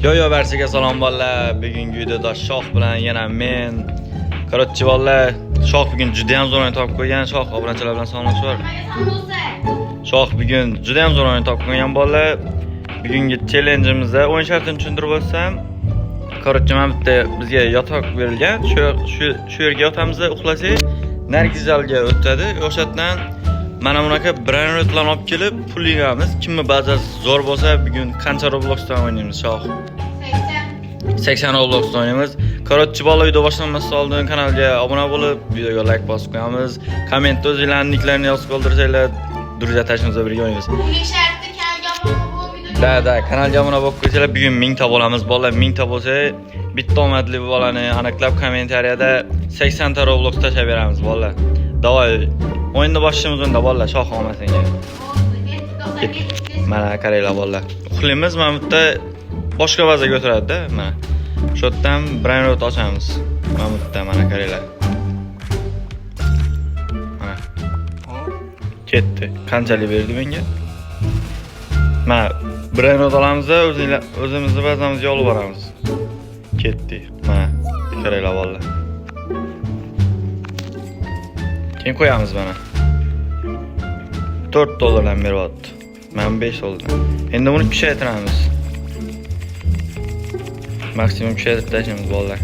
Yo barchaga salom bolalar. Bugungi videoda Shoh bilan yana men. Korotchi bolalar, Shoh bugun juda ham zo'r o'yin topib qo'ygan. Shoh obunachilar bilan salomlashib. Shoh bugun juda ham zo'r o'yin topib qo'ygan bolalar. Bugungi challenge'imizda o'yin shartini tushuntirib o'tsam, korotchi mana bitta bizga yotoq berilgan. Shu yerga yotamiz, uxlasak, Nargizalga o'tadi. O'shatdan mana bunaqa brendlarni olib kelib pul yig'amiz. Kimni bazasi zo'r bo'lsa, bugun qancha Robloxdan o'ynaymiz, Shoh? 80 Robloxdan o'ynaymiz. Korotchi bola video boshlanmasdan oldin kanalga obuna bo'lib, videoga like bosib qo'yamiz. Kommentda o'zingizlarning nicklarni yozib qoldirsanglar, druziya tashimizda birga o'ynaymiz. Uning sharti kanalga obuna bo'lib video. Da, kanalga obuna bo'lib qo'ysanglar, bugun 1000 ta bo'lamiz. Bolalar 1000 ta bo'lsa, bitta omadli bolani aniqlab kommentariyada 80 ta Roblox tashlab beramiz, bolalar. Davay, o'yinni boshlaymiz unda bolalar, Shoh olmasinga. Mana qaranglar bolalar. Uxlaymiz, mana bu yerda boshqa bazaga o'tiradi-da, mana. Shu yerdan brendni ochamiz. Mana bu yerda mana qaranglar. Mana. Ketdi. Qanchalik berdi menga? Mana brendni olamiz, o'zimizni bazamizga olib boramiz. Ketdi. Mana qaranglar bolalar. Keyin qo'yamiz mana. 4 dollardan beryapti. Men 5 dollardan. Endi buni kuchaytiramiz. Maksimum kuchaytirib tashlaymiz bolalar.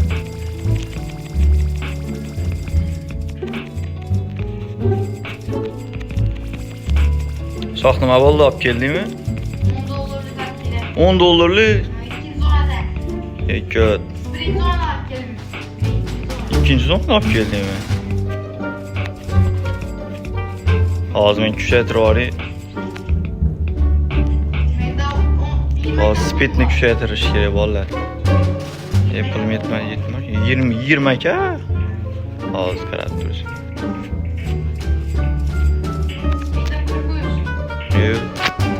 Shoh nima bo'ldi, olib keldingmi? 10 dollarlik. Ikkinchi zona olib keldingmi? Hozir men kuchaytirib yuboray. Hozir speedni kuchaytirish kerak bolalar. Pulim yetmadi. 20 aka. Hozir qarab turish.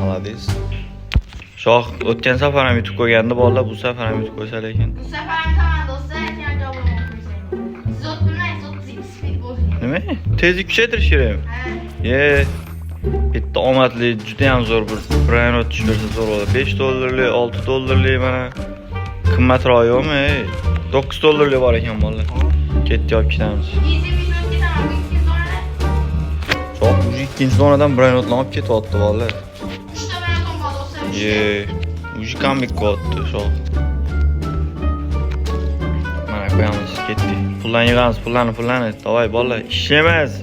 Молодец. Shoh o'tgan safar ham yutib qo'ygandi bolalar, bu safar ham yutib qo'ysa lekin. Bu safar ham tamam do'stlar, kanalga obuna bo'lib qo'ysanglar. Siz o'tmaysiz, 32 speed bo'lsin. Nima? Tezlik kuchaytirish kerakmi? Ha. Bitta omadli, juda ham zo'r bir brend o'tish bersa zo'r bo'ladi. 5 dollarlik, 6 dollarlik mana. Qimmatroq yo'qmi? 9 dollarlik bor ekan bolalar. Ketdi olib ketamiz. 20 minut ketaman, bu ikkinchi zonada. Shoh bu ikkinchi zonadan brend olib ketyapti bolalar. 3 ta brend bor do'stlar. Uji comeback qildi Shoh. Mana qo'yamiz, ketdi. Pullarni yig'amiz, pullarni. Davay bolalar, ishlamas.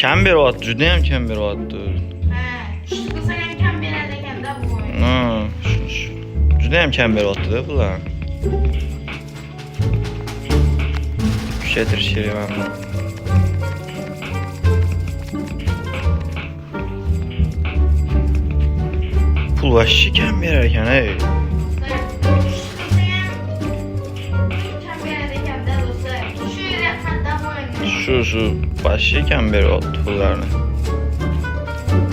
Kam beryapti, juda ham kam beryapti. Ha, shu qilsak ham kam beradi ekanda bu o'yin. Juda ham kam beryapti-da bular. Kuchaytirish kerak mana. Pul vashshi kam berar ekan, ey. Shu vashshi kam beryapti pullarni.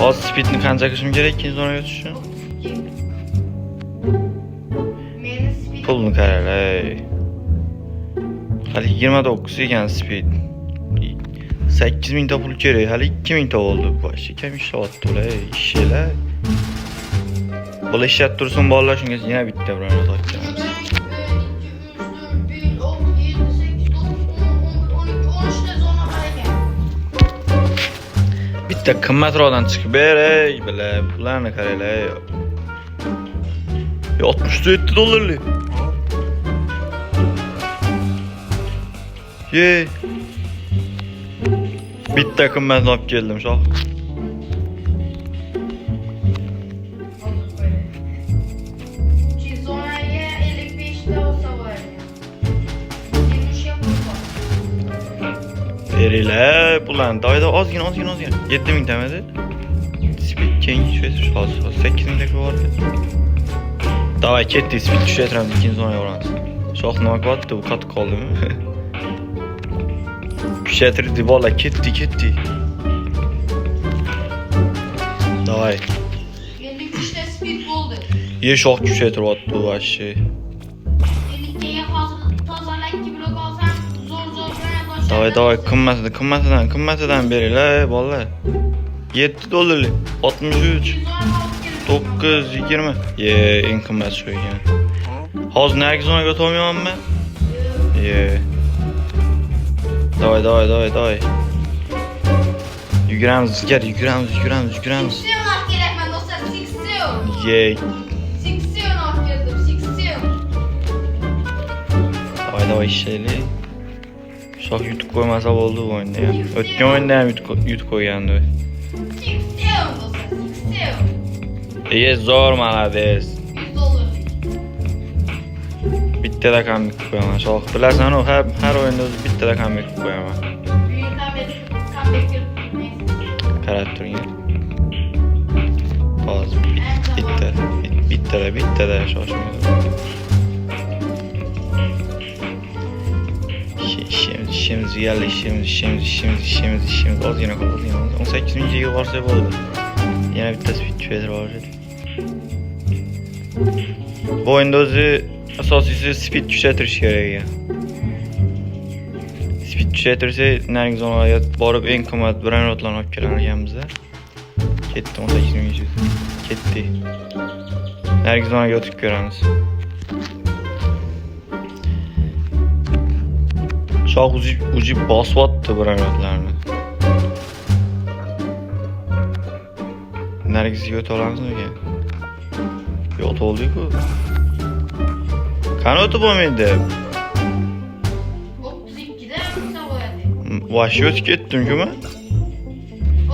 Hozir speedni qancha qilishim kerak ikkinchi zonaga o'tish uchun? Pulni qaranglar, ey. Hali 29 ekan speed. 8000 ta pul kerak, hali 2000 ta bo'ldi. Vashshi kam ishlayapti ular, ey. Ishlar. Bola ishlab tursin bolalar, shunga yana bitta biron topganmiz. Bitta qimmatroqdan chiqib beray, bilar, bularni qaranglar. 67 dollarlik. Bitta qimmatni olib keldim, Shoh. Beringlar bularni. Doyda ozgina. 7000 tamadi. Speed keyingi tushaytirish hozir 8000 ga bor. Davay ketdi, speed tushaytiramiz, ikkinchi zonaga boramiz. Shoh nima qilyapti, bu qotib qoldimi? Kuchaytirdi bola, ketdi. Davay. Endi 3 ta speed bo'ldi. Shoh kuchaytiryapti vashshi. Endi keyin hozir tozalak 2 blok olsam, zo'r bilan Davay, qimmatidan beringlar bolalar. 7 dollarlik, 63. 920. Ye, eng qimmat shu ekan. Hozir narigi zonaga o'tolmayapmanmi? Ye. Davay. Yuguramiz, yuguramiz. Seksiyon olib kerakman do'stlar, seksiyon. Ye. Seksiyon olib keldim, seksiyon. Davay ishlayli. Shoh yutib qo'ymasa bo'ldi bu o'yinda ham. O'tgan o'yinda ham yutib qo'ygandi. Seksiyon do'stlar, seksiyon. Ye, zo'r, malades. $100. Bittada comeback qo'yaman. Shoh, bilasan-ku, har o'yinda o'zi bittada comeback qo'yaman. Bugun comeback qilmaysiz. Qarab turing. Hozir bittada shoshmaydi. İşimiz geldi, işimiz. Ozgina qoldi. 18-ga borsa bo'ldi. Yana bitta speed trader bor edi. Bu o'yinda o'zi asosiysi speed kuchaytirish kerak ekan. Speed kuchaytirsa, narigi zonaga borib eng qimmat brendlarni olib kelar ekanmiz-da. Ketdi 18.000. Ketdi. Narigi zonaga o'tib ko'ramiz. Shoh uji bosyapti brendlarni. Narigisiga o'ta olamizmi ekan? Yo'q, o'toldik-ku. Qani o'tib bo'lmaydi? 32da bo'lsa qo'yadi. Vash o'tib ketdim-ku-mi?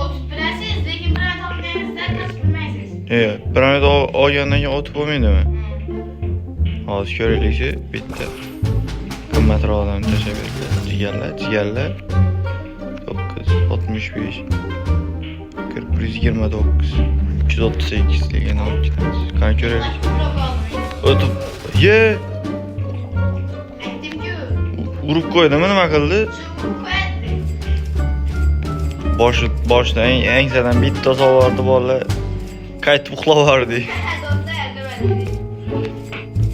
O'tib bilasiz, lekin bilan topmaysiz, kasb bilmaysiz. Brend olgandan keyin o'tib bo'lmaydimi? Hozir ko'raylikchi, bitta qimmatroqdan tashlab berdi. Jigarlar. 965 4129 338 degan olib ketamiz. Qani ko'raylik. O'tib. Ye! Aytdim-ku. Urib qo'ydimi, nima qildi? Boshida angsadan bitta sovardi bolalar. Qaytib uxlavordi.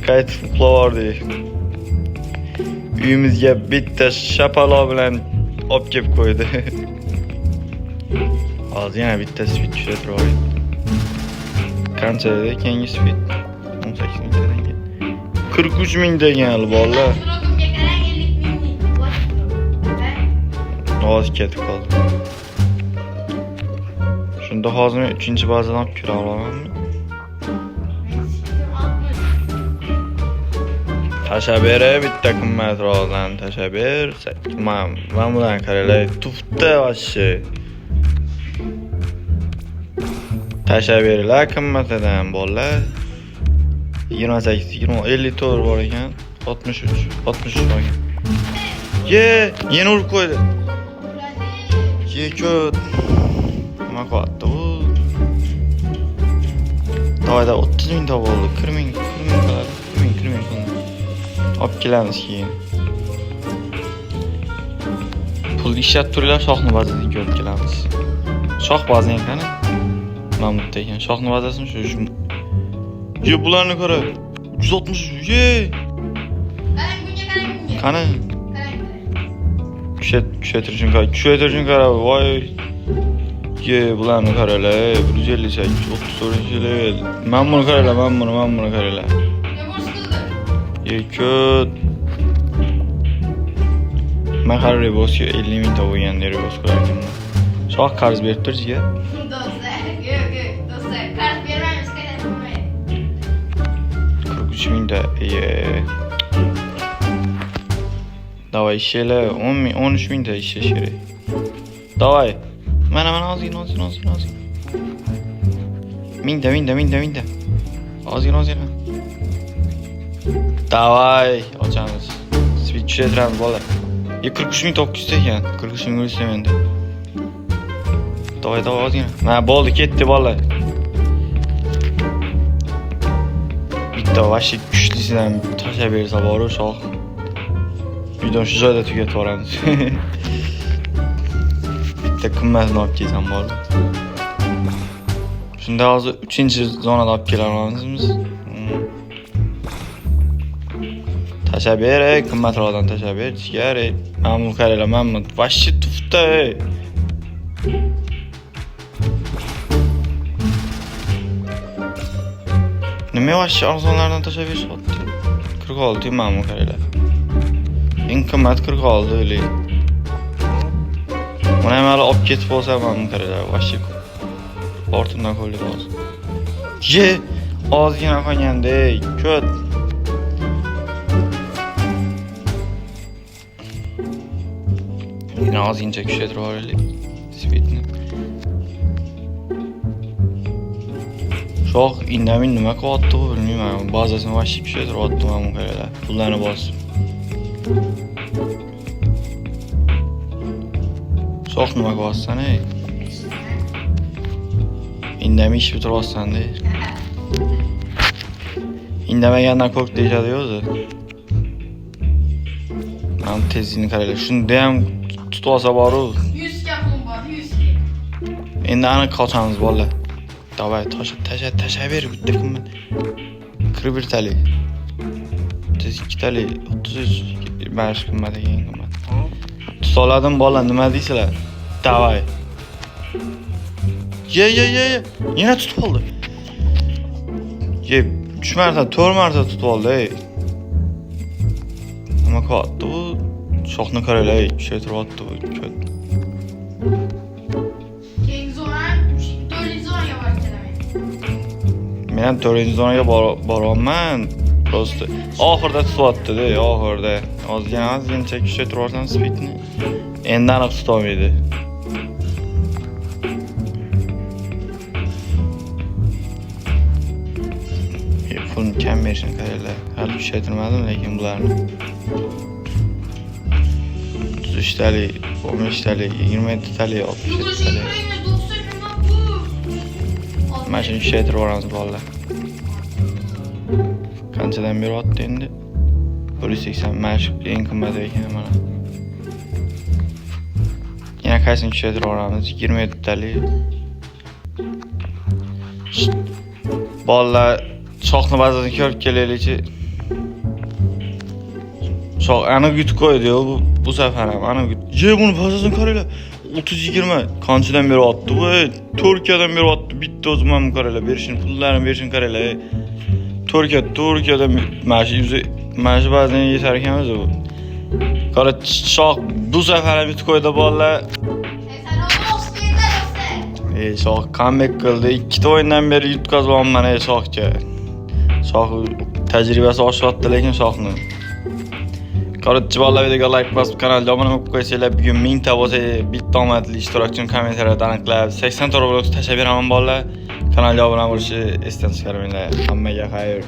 Qaytib uxlavordi. Uyimizga bitta shapalo bilan olib kelib qo'ydi. Hozir yana bitta speed tushirib qo'ydi. Qancha edi keyingi speed? 18.000 dan keyin. 43.000 degan bolalar. Raqamga qarang 50.000. Hozir ketib qoldi. Shunda hozir men 3-bazadan olib kira olamanmi? Tashabber bitta qimmatroqdan tashabber. Men bilan qaranglar, tufta vashi. Tashabberlar qimmatidan bolalar. 28, 20, 54 bor ekan. 63 bor ekan. Ye, yana urib qo'ydi. Ye, ko'p. Nima qilyapti bu? Davayda 30.000 ta bo'ldi. 40.000 qiladi. 40.000 olib kelamiz keyin. Pul ishlab turinglar, shohni bazasiga olib kelamiz. Shoh bazasi qani? Mamut ekan. Shohni bazasini shu. Ye, bularni qara. 360. Ye. Qarang bunga. Qani? Qarang. Kuchaytirishni qara. Voy. Ye, bularni qaralar. 158, 34-level. Men buni qaralar, men buni qaralar. Ye, ko'p. Men har rebosga 50.000 ta bo'lgan rebos qilardim. Shoh qarz berib tursiz-ga. Do'stlar, do'stlar, qarz bermaymiz, qaytib bo'lmaydi. 43.000 ta. Davay ishlaylar, 13.000 ta ishlash kerak. Davay. Mana ozgina. Mingta. Ozgina. Davay, ochamiz. Speed tushiramiz bola. 43.900 ekan. 43.000 menda. Davay ozgina. Mana bo'ldi, ketdi bola. Bitta vashi kuchlisidan tashlab bersa boru shoh. Videoni shu joyda tugatib yuboramiz. Bitta qimmatni olib kelsam bo'ldi. Shunda hozir 3-zonada olib kelamizmiz. Tashabber, qimmatroqdan tashabber, jigar. Mamnun qaranglar, mamnun. Vashi tufta. Nima yo'q arzonlardan tashlab berishyapti? 46 ma'lum qaranglar. Eng qimmat 46 o'ylaydi. Buni ham hali olib ketib olsa ma'lum qaranglar. Vashik ortimdan qo'ydi hozir. Ye, ozgina qolgandek, ko't. Yine ozgincha kuchaytirib olaylik. Speedni. Shoh indamin nima qilyapti bilmayman. Bazasini vashik kuchaytiryapti ma'lum qaranglar. Pullarni bosib. Shoh nima qilyapsan ey? Indamay ish bitiryapsan-da. Indamagandan ko'k deyishadi o'zi. Mana tezlikni qaranglar. Shunda ham tutib olsa boru. 100 ga pul bor, 100 ga. Endi aniq qochamiz bolalar. Davay tasha ber bitta qimmat. 41 talik. 32 talik, 33 bash qimmat ekan qimmat. Tuta oladim bola, nima deysizlar? Davay. Ye. Yana tutib oldi. Ye, 3 marta, 4 marta tutib oldi ey. Nima qilyapti bu? Shoxni qaranglar, kuchaytiryapti bu. Keyingi zonadan 4 zonaga borib kelaman. Men ham 4-zonaga boryapman. Prosta oxirida tutyapti-da, oxirida. Ozgincha kuchaytirib speedni. Endi aniq tuta olmaydi. Pulni kam berishini qaranglar. Hali kuchaytirmadim lekin bularni. 33 talik, 15 talik, 27 talik, 67 talik. Yugurishga 90 mingdan bu. Mana shuni kuchaytirib boramiz bolalar. Qanchadan beryapti endi? 180 mashq eng qimmat ekan mana. Yana qaysini kuchaytirib boramiz? 27 talik. Bolalar shoxni ba'zan ko'rib kelaylikchi. Shox aniq yutib qo'ydi-yu bu safar ham aniq. Ye, buni bazasini qaranglar. 30-20 qanchadan beryapti bu? Turkiyadan beryapti. Bitta o'zim ham qaranglar, berishini, pullarini berishini qaranglar. Turkiyadan mana shu ba'zan yetar ekan o'zi bu. Qara shox bu safar ham yutib qo'ydi bolalar. Sen onu olsun Shox comeback qildi. 2 o'yindan beri yutqazmayapman shoxga. Shox tajribasi oshyapti lekin shoxni. Qara bolalar videoga like bosib, kanalga obuna bo'lib qo'ysanglar, bugun 1000 ta bo'lsa, bitta omadli ishtirokchini kommentariyada aniqlab 80 ta rubl tashlab beraman bolalar. Kanalga obuna bo'lishni esdan chiqarmanglar. Hammaga xayr.